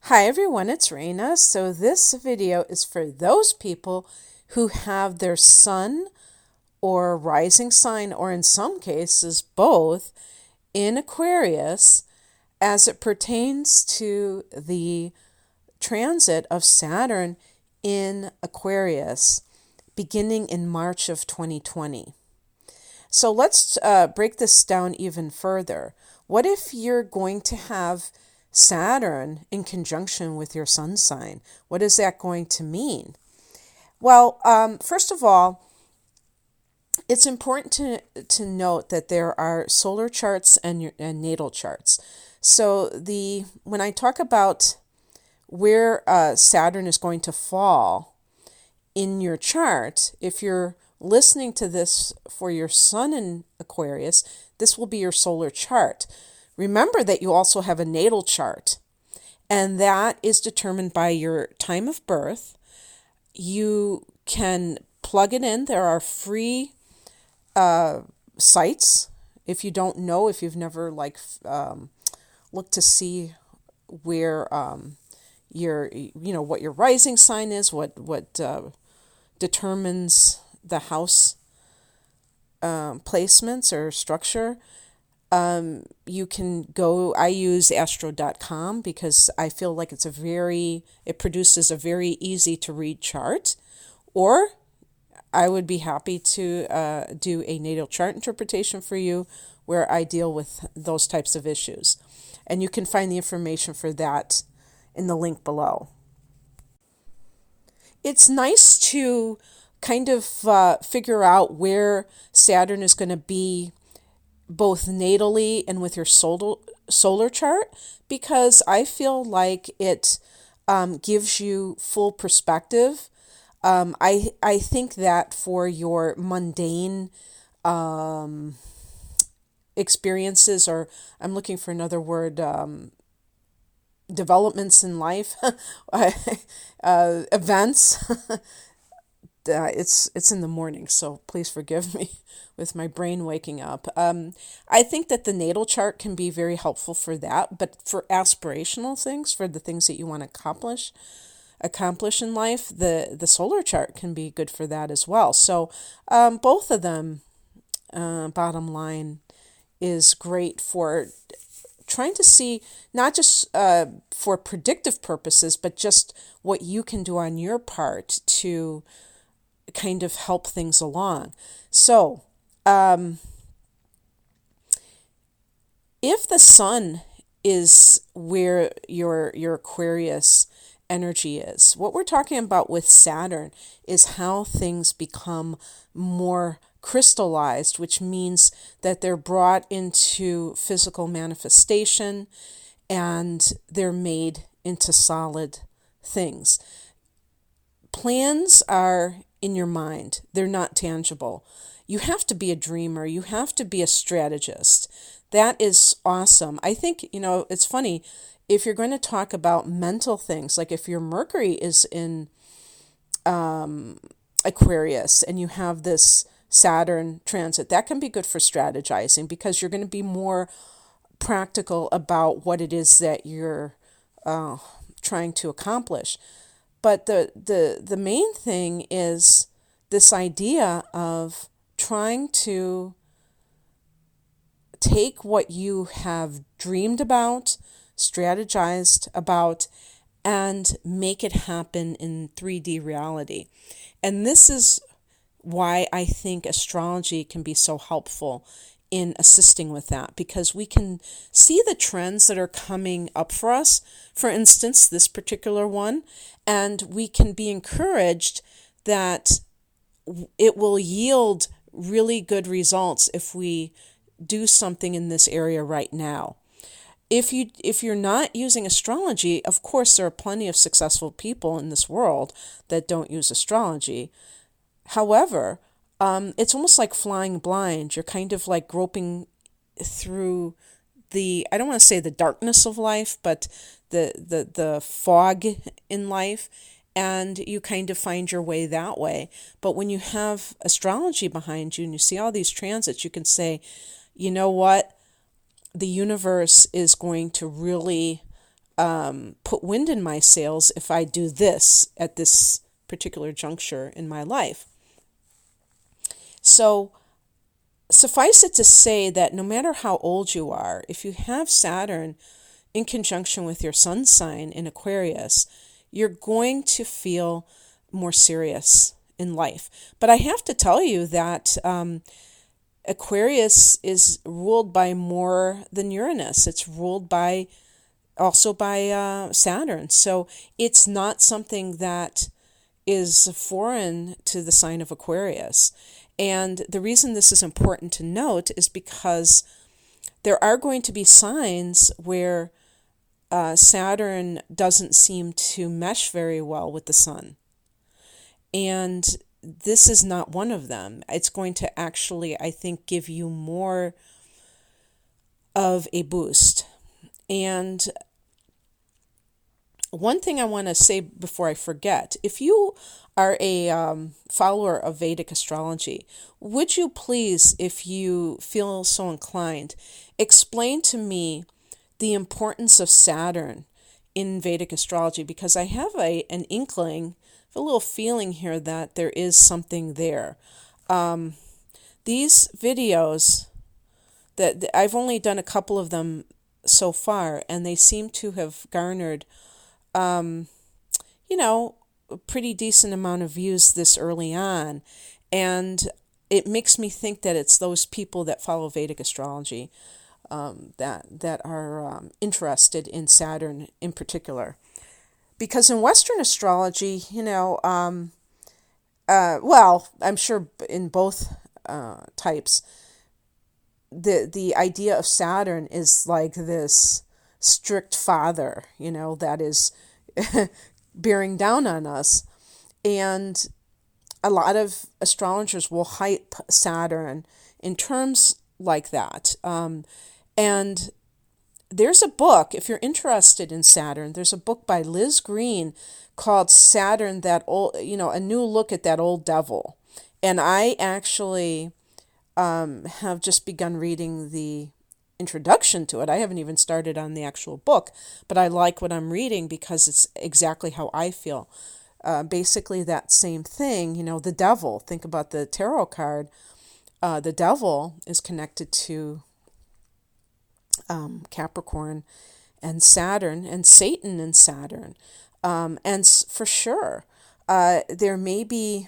Hi everyone, it's Raina. So this video is for those people who have their sun or rising sign, or in some cases both, in Aquarius as it pertains to the transit of Saturn in Aquarius beginning in March of 2020. So let's break this down even further. What if you're going to have Saturn in conjunction with your sun sign? What is that going to mean? Well, first of all, it's important to note that there are solar charts and natal charts. So when I talk about where Saturn is going to fall in your chart, if you're listening to this for your sun in Aquarius, this will be your solar chart. Remember that you also have a natal chart, and that is determined by your time of birth. You can plug it in. There are free sites. If you don't know, if you've never looked to see where what your rising sign is, what determines the house placements or structure. You can go, I use astro.com because I feel like it produces a very easy to read chart. Or I would be happy to do a natal chart interpretation for you where I deal with those types of issues. And you can find the information for that in the link below. It's nice to kind of figure out where Saturn is going to be both natally and with your solar chart, because I feel like it gives you full perspective. I think that for your mundane experiences, or I'm looking for another word, developments in life, events. It's in the morning, so please forgive me with my brain waking up. I think that the natal chart can be very helpful for that, but for aspirational things, for the things that you want to accomplish in life, the solar chart can be good for that as well. So both of them, bottom line, is great for trying to see, not just for predictive purposes, but just what you can do on your part to kind of help things along. So, if the sun is where your Aquarius energy is, what we're talking about with Saturn is how things become more crystallized, which means that they're brought into physical manifestation and they're made into solid things. Plans are in your mind. They're not tangible. You have to be a dreamer. You have to be a strategist. That is awesome. I think, it's funny, if you're going to talk about mental things, like if your Mercury is in Aquarius and you have this Saturn transit, that can be good for strategizing because you're going to be more practical about what it is that you're trying to accomplish. But the main thing is this idea of trying to take what you have dreamed about, strategized about, and make it happen in 3D reality. And this is why I think astrology can be so helpful in assisting with that, because we can see the trends that are coming up for us, for instance, this particular one, and we can be encouraged that it will yield really good results if we do something in this area right now. If you're not using astrology, of course there are plenty of successful people in this world that don't use astrology. However, it's almost like flying blind. You're kind of like groping through I don't want to say the darkness of life, but the fog in life, and you kind of find your way that way. But when you have astrology behind you and you see all these transits, you can say, you know what? The universe is going to really put wind in my sails if I do this at this particular juncture in my life. So suffice it to say that no matter how old you are, if you have Saturn in conjunction with your sun sign in Aquarius, you're going to feel more serious in life. But I have to tell you that Aquarius is ruled by more than Uranus. It's ruled by also by Saturn. So it's not something that is foreign to the sign of Aquarius. And the reason this is important to note is because there are going to be signs where Saturn doesn't seem to mesh very well with the sun. And this is not one of them. It's going to actually, I think, give you more of a boost. And one thing I want to say before I forget, if you are a follower of Vedic astrology, would you please, if you feel so inclined, explain to me the importance of Saturn in Vedic astrology? Because I have an inkling, a little feeling here that there is something there. These videos, that I've only done a couple of them so far, and they seem to have garnered a pretty decent amount of views this early on. And it makes me think that it's those people that follow Vedic astrology that are interested in Saturn in particular. Because in Western astrology, well, I'm sure in both types, the idea of Saturn is like this strict father, that is bearing down on us. And a lot of astrologers will hype Saturn in terms like that. And there's a book, if you're interested in Saturn, there's a book by Liz Green called Saturn, That Old, A New Look at That Old Devil. And I actually have just begun reading the introduction to it. I haven't even started on the actual book, but I like what I'm reading because it's exactly how I feel. Basically that same thing, the devil. Think about the tarot card. The devil is connected to Capricorn and Saturn, and Satan and Saturn. And for sure, there may be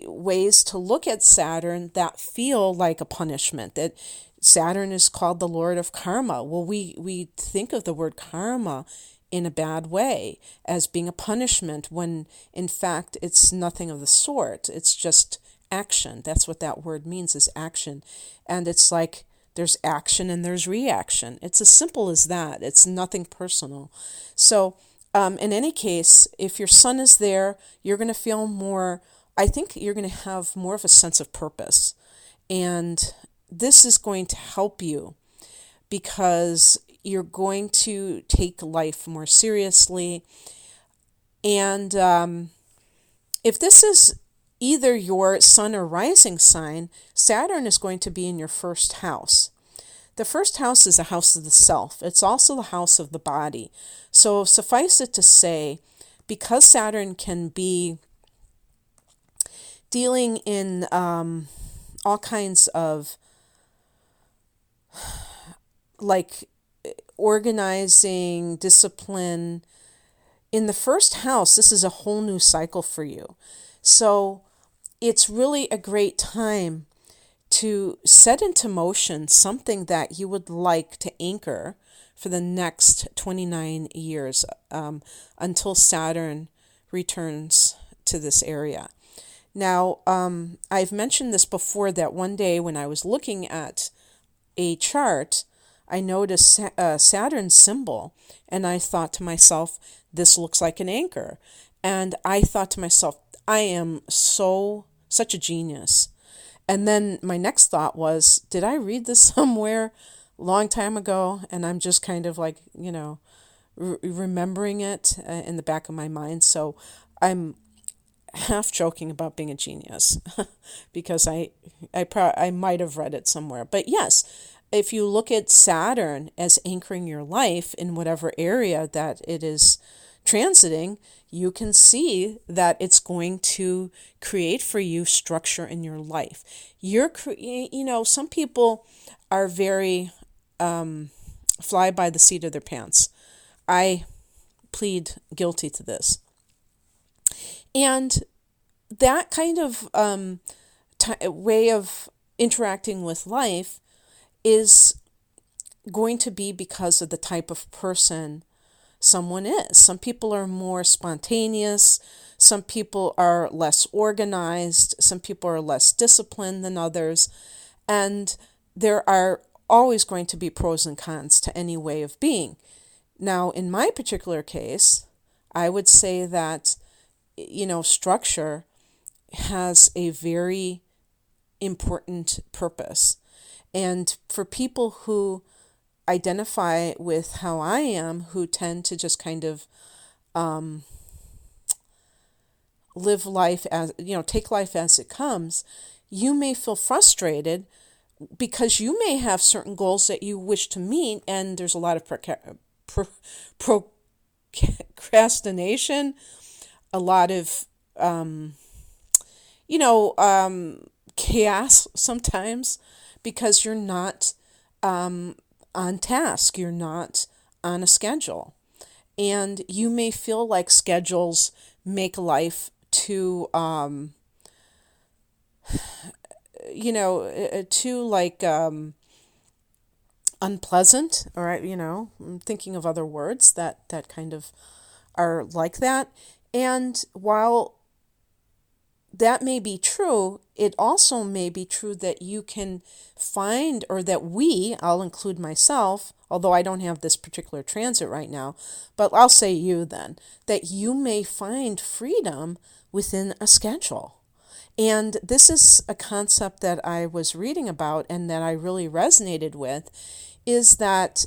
ways to look at Saturn that feel like a punishment, that Saturn is called the Lord of Karma. Well, we think of the word karma in a bad way as being a punishment when in fact it's nothing of the sort. It's just action. That's what that word means, is action. And it's like there's action and there's reaction. It's as simple as that. It's nothing personal. So in any case, if your sun is there, you're going to feel more, I think you're going to have more of a sense of purpose. And this is going to help you because you're going to take life more seriously. And if this is either your sun or rising sign, Saturn is going to be in your first house. The first house is a house of the self. It's also the house of the body. So suffice it to say, because Saturn can be dealing in all kinds of like organizing, discipline, in the first house, this is a whole new cycle for you. So it's really a great time to set into motion something that you would like to anchor for the next 29 years until Saturn returns to this area. Now, I've mentioned this before, that one day when I was looking at a chart, I noticed Saturn's symbol, and I thought to myself, this looks like an anchor. And I thought to myself, I am such a genius. And then my next thought was, did I read this somewhere a long time ago? And I'm just kind of like, remembering it in the back of my mind. So I'm half joking about being a genius because I might have read it somewhere. But yes, if you look at Saturn as anchoring your life in whatever area that it is transiting, you can see that it's going to create for you structure in your life. Some people are very fly by the seat of their pants. I plead guilty to this. And that kind of way of interacting with life is going to be because of the type of person someone is. Some people are more spontaneous. Some people are less organized. Some people are less disciplined than others. And there are always going to be pros and cons to any way of being. Now, in my particular case, I would say that, structure has a very important purpose. And for people who identify with how I am, who tend to just kind of live life as, take life as it comes, you may feel frustrated because you may have certain goals that you wish to meet, and there's a lot of procrastination, a lot of, chaos sometimes, because you're not on task, you're not on a schedule. And you may feel like schedules make life too, unpleasant, or, I'm thinking of other words that kind of are like that. And while that may be true, it also may be true that you can find, or that I'll include myself, although I don't have this particular transit right now, but I'll say you then, that you may find freedom within a schedule. And this is a concept that I was reading about and that I really resonated with, is that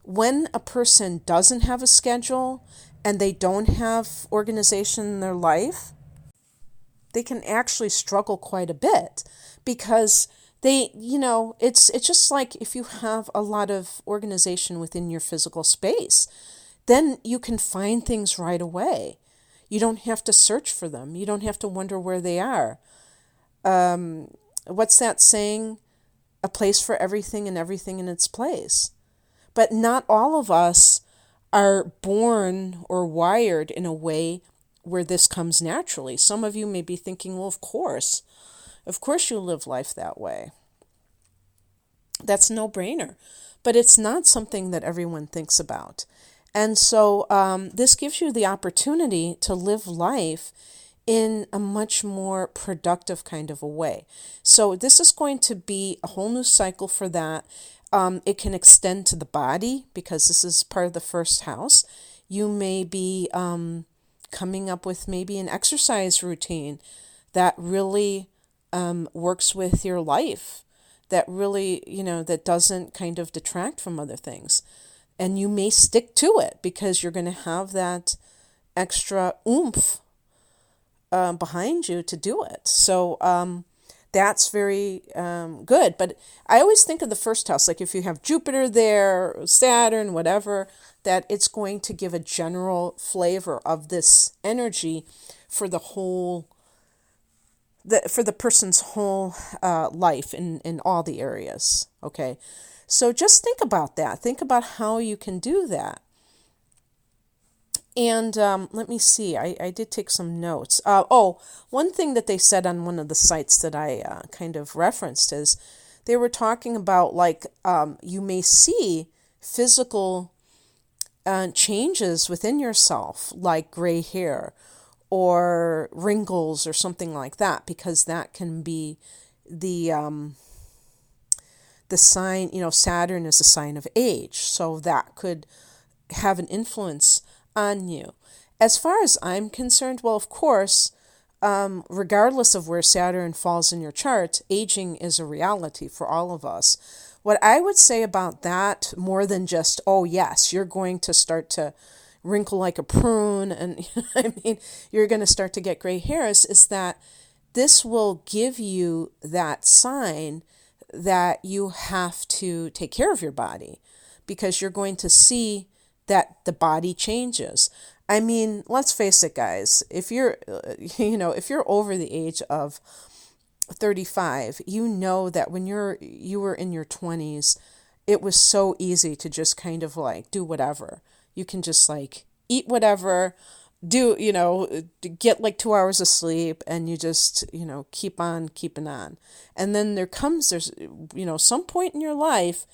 when a person doesn't have a schedule and they don't have organization in their life, they can actually struggle quite a bit, because it's just like if you have a lot of organization within your physical space, then you can find things right away. You don't have to search for them. You don't have to wonder where they are. What's that saying? A place for everything and everything in its place. But not all of us are born or wired in a way where this comes naturally. Some of you may be thinking, well, of course you live life that way. That's a no-brainer. But it's not something that everyone thinks about. And so this gives you the opportunity to live life in a much more productive kind of a way. So this is going to be a whole new cycle for that. It can extend to the body, because this is part of the first house. You may be coming up with maybe an exercise routine that really works with your life, that really, that doesn't kind of detract from other things. And you may stick to it because you're going to have that extra oomph behind you to do it. So that's very good. But I always think of the first house, like if you have Jupiter there, Saturn, whatever, that it's going to give a general flavor of this energy for the whole, for the person's whole life in all the areas. Okay. So just think about that. Think about how you can do that. And let me see. I did take some notes. One thing that they said on one of the sites that I kind of referenced is they were talking about, like, you may see physical changes within yourself, like gray hair or wrinkles or something like that, because that can be the sign, Saturn is a sign of age. So that could have an influence on you. As far as I'm concerned, well, of course, regardless of where Saturn falls in your chart, aging is a reality for all of us. What I would say about that, more than just, oh yes, you're going to start to wrinkle like a prune, and you're going to start to get gray hairs, is that this will give you that sign that you have to take care of your body, because you're going to see that the body changes. I mean, let's face it, guys, if you're, if you're over the age of 35, you know that when you were in your 20s, it was so easy to just kind of like do whatever. You can just like eat whatever, do, get like 2 hours of sleep, and you just, keep on keeping on. And then there's, some point in your life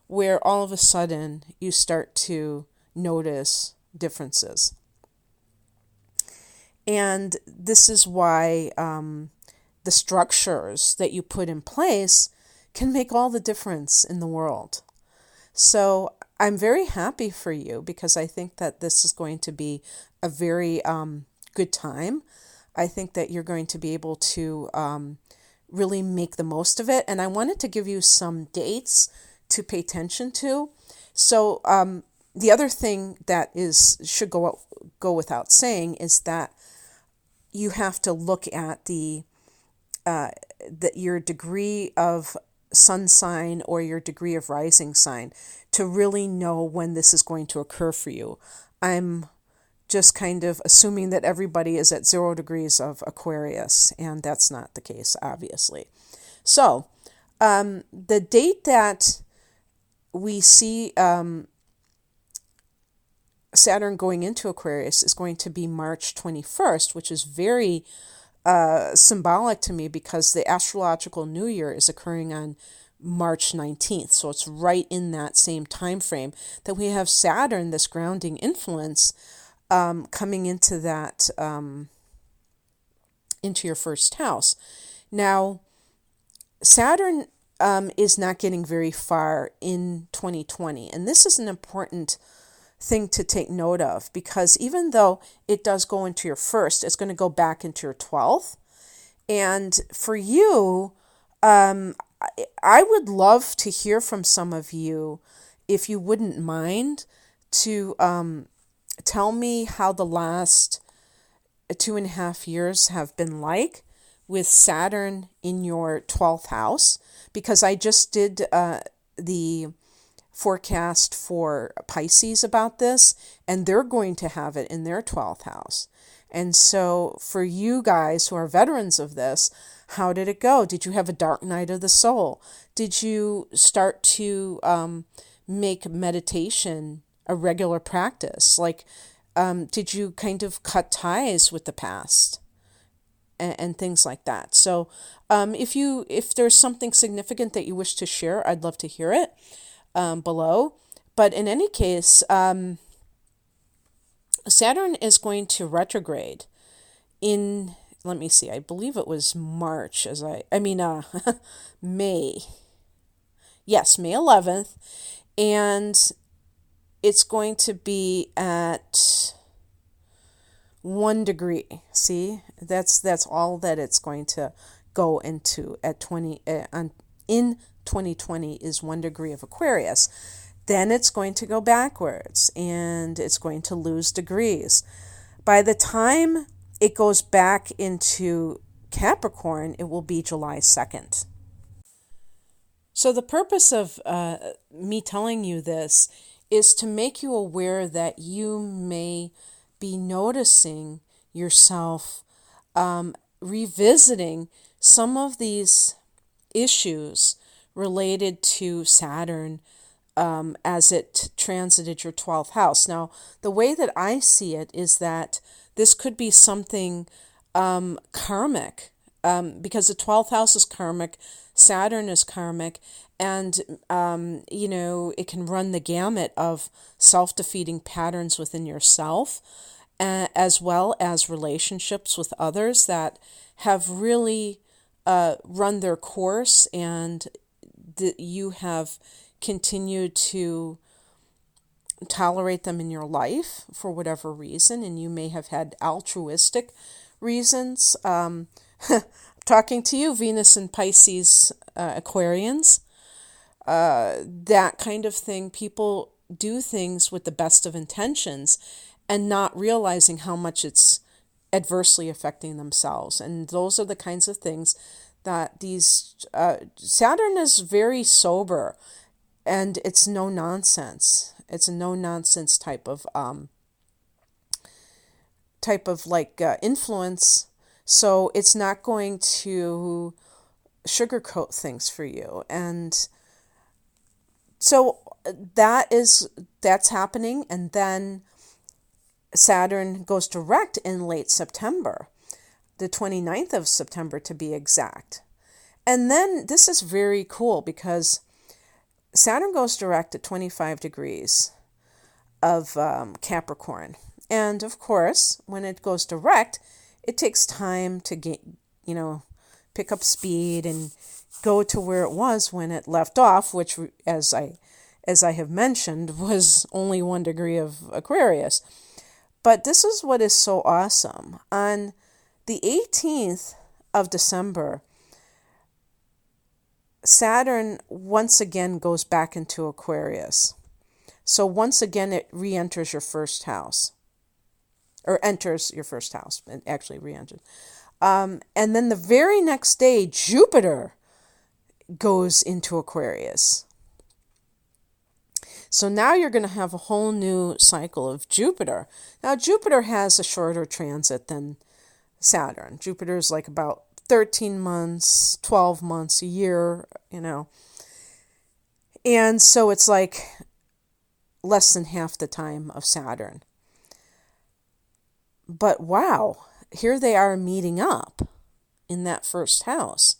where all of a sudden you start to notice differences. And this is why the structures that you put in place can make all the difference in the world. So I'm very happy for you, because I think that this is going to be a very good time. I think that you're going to be able to really make the most of it. And I wanted to give you some dates to pay attention to. So the other thing that should go without saying is that you have to look at your degree of sun sign or your degree of rising sign to really know when this is going to occur for you. I'm just kind of assuming that everybody is at 0 degrees of Aquarius, and that's not the case, obviously. So the date that we see Saturn going into Aquarius is going to be March 21st, which is very symbolic to me, because the astrological new year is occurring on March 19th. So it's right in that same time frame that we have Saturn, this grounding influence, coming into that, into your first house. Now, Saturn is not getting very far in 2020. And this is an important thing to take note of, because even though it does go into your first, it's going to go back into your 12th. And for you, I would love to hear from some of you, if you wouldn't mind, to tell me how the last 2.5 years have been like with Saturn in your 12th house, because I just did the forecast for Pisces about this, and they're going to have it in their 12th house. And so for you guys who are veterans of this, how did it go? Did you have a dark night of the soul? Did you start to make meditation a regular practice? Like, did you kind of cut ties with the past and things like that? So if there's something significant that you wish to share, I'd love to hear it below. But in any case, Saturn is going to retrograde in, let me see, I believe it was March, May. Yes, May 11th. And it's going to be at 1 degree. See, that's all that it's going to go into at in 2020 is 1 degree of Aquarius. Then it's going to go backwards and it's going to lose degrees. By the time it goes back into Capricorn, it will be July 2nd. So the purpose of me telling you this is to make you aware that you may be noticing yourself revisiting some of these issues related to Saturn as it transited your 12th house. Now, the way that I see it is that this could be something karmic, because the 12th house is karmic, Saturn is karmic, and, it can run the gamut of self-defeating patterns within yourself, as well as relationships with others that have really run their course, and you have continued to tolerate them in your life for whatever reason, and you may have had altruistic reasons. Talking to you, Venus and Pisces Aquarians, that kind of thing. People do things with the best of intentions and not realizing how much it's adversely affecting themselves. And those are the kinds of things that these Saturn is very sober, and it's no nonsense. It's a no nonsense type of influence. So it's not going to sugarcoat things for you. And so that's happening. And then Saturn goes direct in late September, the 29th of September to be exact. And then this is very cool because Saturn goes direct at 25 degrees of Capricorn. And of course, when it goes direct, it takes time to get, pick up speed and go to where it was when it left off, which, as I have mentioned, was only 1 degree of Aquarius. But this is what is so awesome. On the 18th of December, Saturn once again goes back into Aquarius. So once again, it re-enters your first house. Or enters your first house. It actually re-enters. And then the very next day, Jupiter goes into Aquarius. So now you're going to have a whole new cycle of Jupiter. Now, Jupiter has a shorter transit than Saturn. Jupiter is like about 13 months, 12 months, a year, And so it's like less than half the time of Saturn. But wow, here they are meeting up in that first house.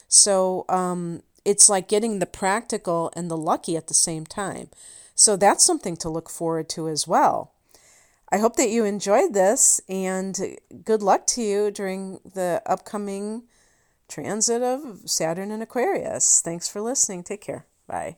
So it's like getting the practical and the lucky at the same time. So that's something to look forward to as well. I hope that you enjoyed this, and good luck to you during the upcoming transit of Saturn and Aquarius. Thanks for listening. Take care. Bye.